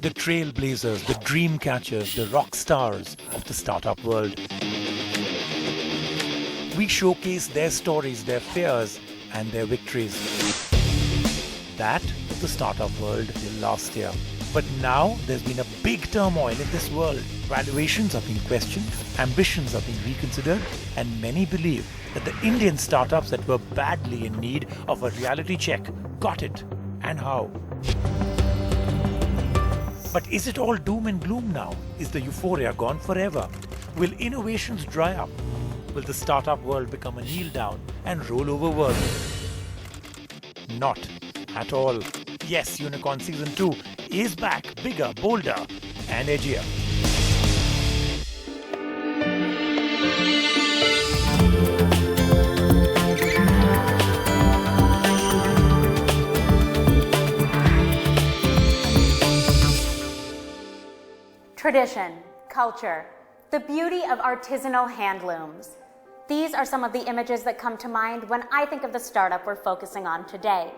the trailblazers, the dream catchers, the rock stars of the startup world. We showcase their stories, their fears, and their victories. That was the startup world till last year. But now there's been a big turmoil in this world. Valuations are being questioned, ambitions are being reconsidered, and many believe that the Indian startups that were badly in need of a reality check got it. And how? But is it all doom and gloom now? Is the euphoria gone forever? Will innovations dry up? Will the startup world become a kneel down and roll over world? Not at all. Yes, Unicorn Season 2 is back, bigger, bolder, and edgier. Tradition, culture, the beauty of artisanal handlooms. These are some of the images that come to mind when I think of the startup we're focusing on today.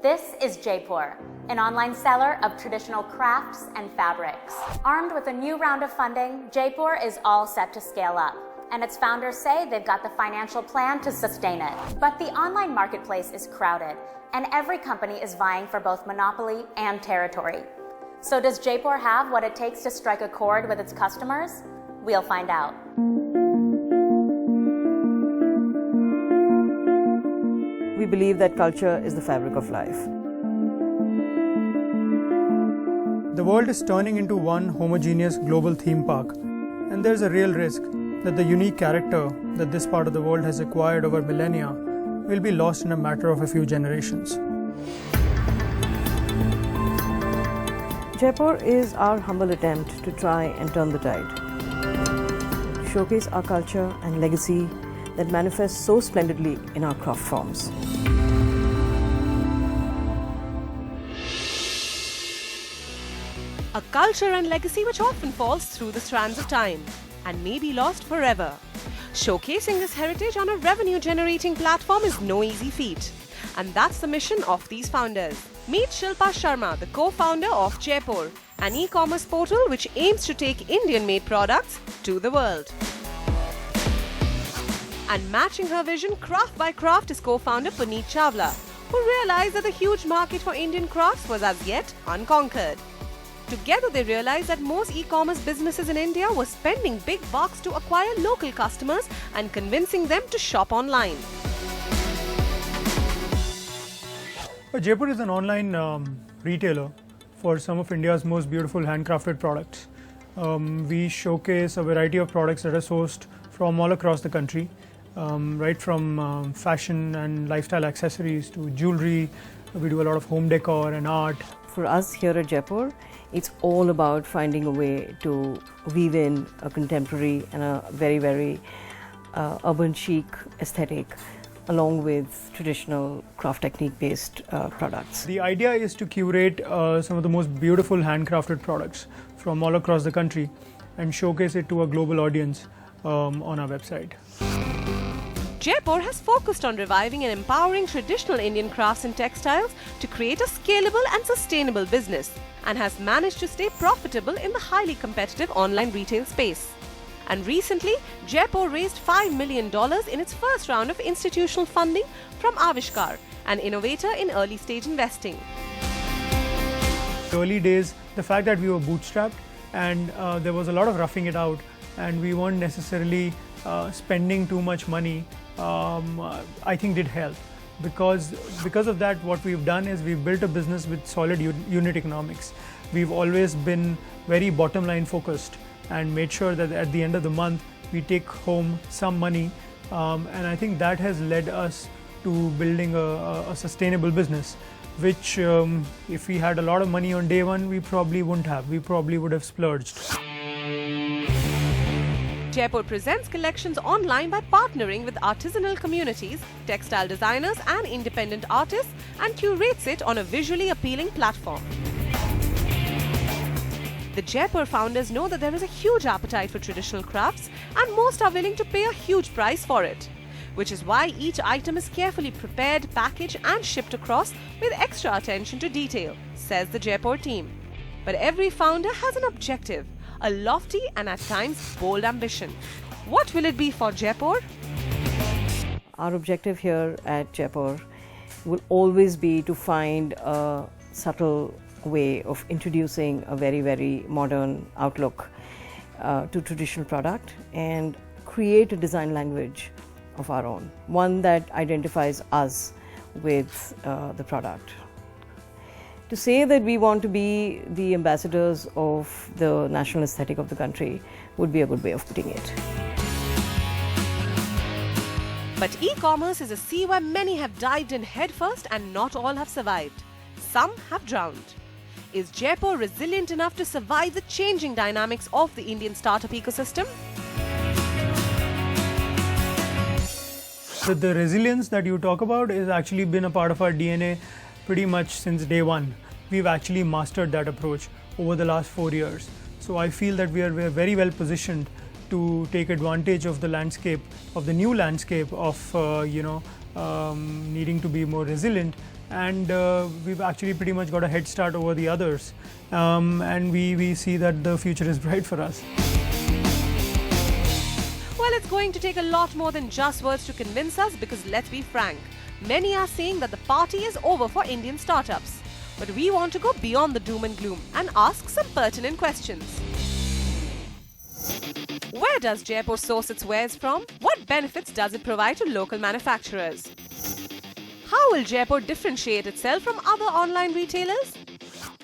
This is Jaypore, an online seller of traditional crafts and fabrics. Armed with a new round of funding, Jaypore is all set to scale up, and its founders say they've got the financial plan to sustain it. But the online marketplace is crowded, and every company is vying for both monopoly and territory. So does Jaypore have what it takes to strike a chord with its customers? We'll find out. We believe that culture is the fabric of life. The world is turning into one homogeneous global theme park, and there's a real risk that the unique character that this part of the world has acquired over millennia will be lost in a matter of a few generations. Jaypore is our humble attempt to try and turn the tide, to showcase our culture and legacy that manifests so splendidly in our craft forms. A culture and legacy which often falls through the strands of time and may be lost forever. Showcasing this heritage on a revenue-generating platform is no easy feat. And that's the mission of these founders. Meet Shilpa Sharma, the co-founder of Jaypore, an e-commerce portal which aims to take Indian-made products to the world. And matching her vision craft by craft is co-founder Puneet Chawla, who realized that the huge market for Indian crafts was as yet unconquered. Together they realized that most e-commerce businesses in India were spending big bucks to acquire local customers and convincing them to shop online. Jaypore is an online retailer for some of India's most beautiful handcrafted products. We showcase a variety of products that are sourced from all across the country, right from fashion and lifestyle accessories to jewelry. We do a lot of home decor and art. For us here at Jaypore, it's all about finding a way to weave in a contemporary and a very, very urban chic aesthetic along with traditional craft technique based products. The idea is to curate some of the most beautiful handcrafted products from all across the country and showcase it to a global audience on our website. Jaypore has focused on reviving and empowering traditional Indian crafts and textiles to create a scalable and sustainable business, and has managed to stay profitable in the highly competitive online retail space. And recently, Jaypore raised $5 million in its first round of institutional funding from Avishkar, an innovator in early stage investing. Early days, the fact that we were bootstrapped and there was a lot of roughing it out and we weren't necessarily spending too much money, I think did help. Because of that, what we've done is we've built a business with solid unit economics. We've always been very bottom line focused and made sure that at the end of the month we take home some money, and I think that has led us to building a sustainable business, which if we had a lot of money on day one, we probably wouldn't have. We probably would have splurged. Jaypore presents collections online by partnering with artisanal communities, textile designers and independent artists, and curates it on a visually appealing platform. The Jaypore founders know that there is a huge appetite for traditional crafts and most are willing to pay a huge price for it, which is why each item is carefully prepared, packaged and shipped across with extra attention to detail, says the Jaypore team. But every founder has an objective, a lofty and at times bold ambition. What will it be for Jaypore? Our objective here at Jaypore will always be to find a subtle way of introducing a very, very modern outlook to traditional product and create a design language of our own, one that identifies us with the product. To say that we want to be the ambassadors of the national aesthetic of the country would be a good way of putting it. But e-commerce is a sea where many have dived in headfirst and not all have survived. Some have drowned. Is Jaypore resilient enough to survive the changing dynamics of the Indian startup ecosystem? The resilience that you talk about has actually been a part of our DNA pretty much since day one. We've actually mastered that approach over the last 4 years. So I feel that we are very well positioned to take advantage of the landscape, of the new landscape of needing to be more resilient, and we've actually pretty much got a head start over the others, and we see that the future is bright for us. Well, it's going to take a lot more than just words to convince us, because let's be frank, many are saying that the party is over for Indian startups. But we want to go beyond the doom and gloom and ask some pertinent questions. Where does Jaypore source its wares from? What benefits does it provide to local manufacturers? How will Jaypore differentiate itself from other online retailers?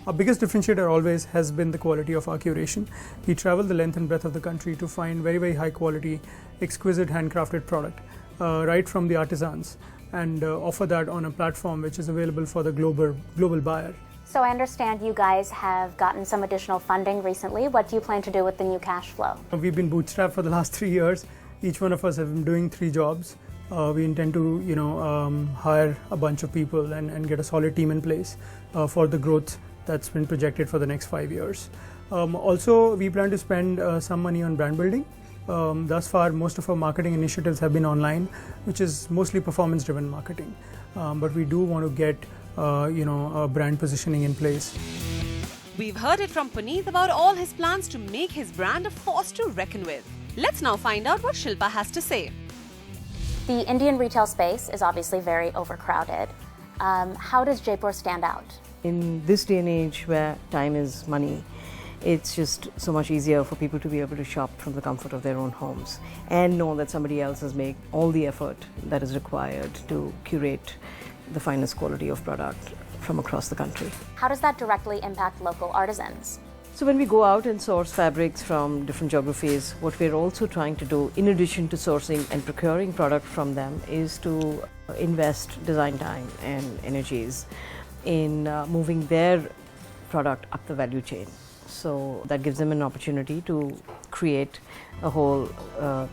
Our biggest differentiator always has been the quality of our curation. We travel the length and breadth of the country to find very, very high quality, exquisite handcrafted product, right from the artisans, and offer that on a platform which is available for the global buyer. So I understand you guys have gotten some additional funding recently. What do you plan to do with the new cash flow? We've been bootstrapped for the last 3 years. Each one of us have been doing 3 jobs. We intend to hire a bunch of people and get a solid team in place for the growth that's been projected for the next 5 years. Also, we plan to spend some money on brand building. Thus far, most of our marketing initiatives have been online, which is mostly performance-driven marketing. But we do want to get a brand positioning in place. We've heard it from Puneet about all his plans to make his brand a force to reckon with. Let's now find out what Shilpa has to say. The Indian retail space is obviously very overcrowded. How does Jaypore stand out? In this day and age where time is money, it's just so much easier for people to be able to shop from the comfort of their own homes and know that somebody else has made all the effort that is required to curate the finest quality of product from across the country. How does that directly impact local artisans? So when we go out and source fabrics from different geographies, what we're also trying to do, in addition to sourcing and procuring product from them, is to invest design time and energies in moving their product up the value chain. So that gives them an opportunity to create a whole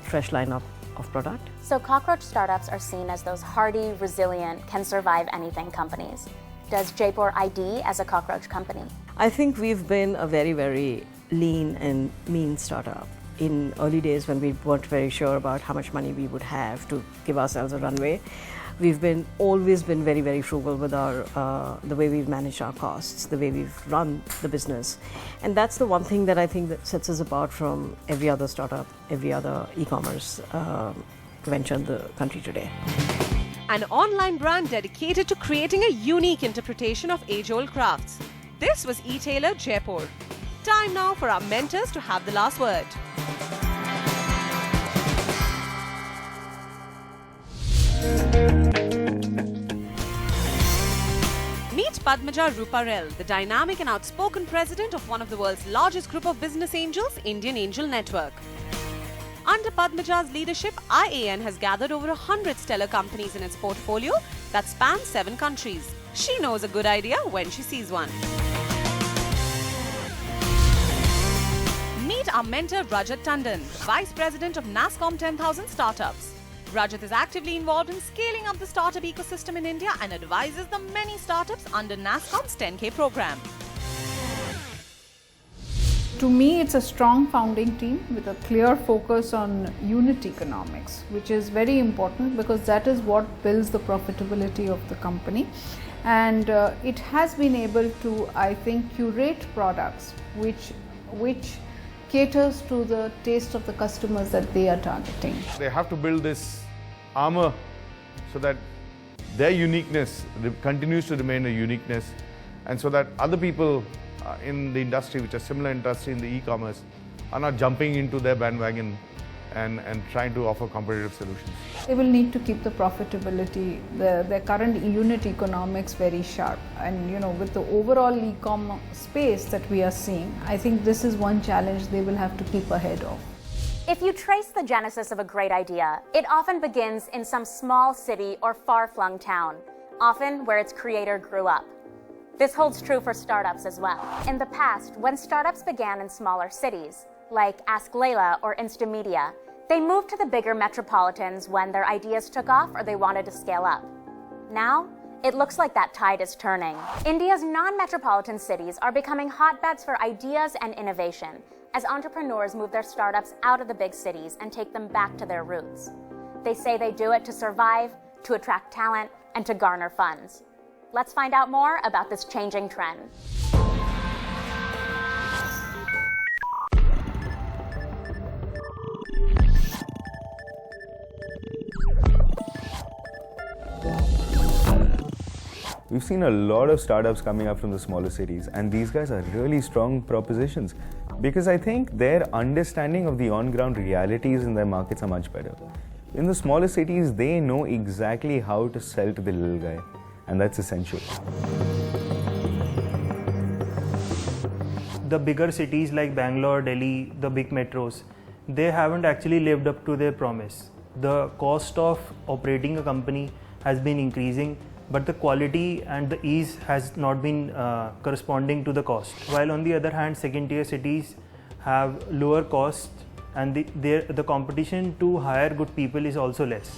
fresh lineup of product. So cockroach startups are seen as those hardy, resilient, can survive anything companies. Does Jaypore ID as a cockroach company? I think we've been a very, very lean and mean startup. In early days when we weren't very sure about how much money we would have to give ourselves a runway, we've always been very, very frugal with the way we've managed our costs, the way we've run the business. And that's the one thing that I think that sets us apart from every other startup, every other e-commerce venture in the country today. An online brand dedicated to creating a unique interpretation of age-old crafts. This was e-tailer Jaypore. Time now for our mentors to have the last word. Meet Padmaja Ruparel, the dynamic and outspoken president of one of the world's largest group of business angels, Indian Angel Network. Under Padmaja's leadership, IAN has gathered over 100 stellar companies in its portfolio that span 7 countries. She knows a good idea when she sees one. Meet our mentor Rajat Tandon, Vice President of NASSCOM 10,000 Startups. Rajat is actively involved in scaling up the startup ecosystem in India and advises the many startups under NASSCOM's 10K program. To me, it's a strong founding team with a clear focus on unit economics, which is very important because that is what builds the profitability of the company. and it has been able to, I think, curate products which caters to the taste of the customers that they are targeting. They have to build this armor so that their uniqueness continues to remain a uniqueness, and so that other people in the industry, which are similar industry in the e-commerce, are not jumping into their bandwagon and trying to offer competitive solutions. They will need to keep the profitability, their current unit economics very sharp, and with the overall e-com space that we are seeing, I think this is one challenge they will have to keep ahead of. If you trace the genesis of a great idea, it often begins in some small city or far-flung town, often where its creator grew up. This holds true for startups as well. In the past, when startups began in smaller cities, like Ask Layla or Instamedia, they moved to the bigger metropolitans when their ideas took off or they wanted to scale up. Now, it looks like that tide is turning. India's non-metropolitan cities are becoming hotbeds for ideas and innovation as entrepreneurs move their startups out of the big cities and take them back to their roots. They say they do it to survive, to attract talent, and to garner funds. Let's find out more about this changing trend. We've seen a lot of startups coming up from the smaller cities, and these guys are really strong propositions because I think their understanding of the on-ground realities in their markets are much better. In the smaller cities, they know exactly how to sell to the little guy, and that's essential. The bigger cities like Bangalore, Delhi, the big metros, they haven't actually lived up to their promise. The cost of operating a company has been increasing, but the quality and the ease has not been corresponding to the cost. While on the other hand, second tier cities have lower costs and the competition to hire good people is also less.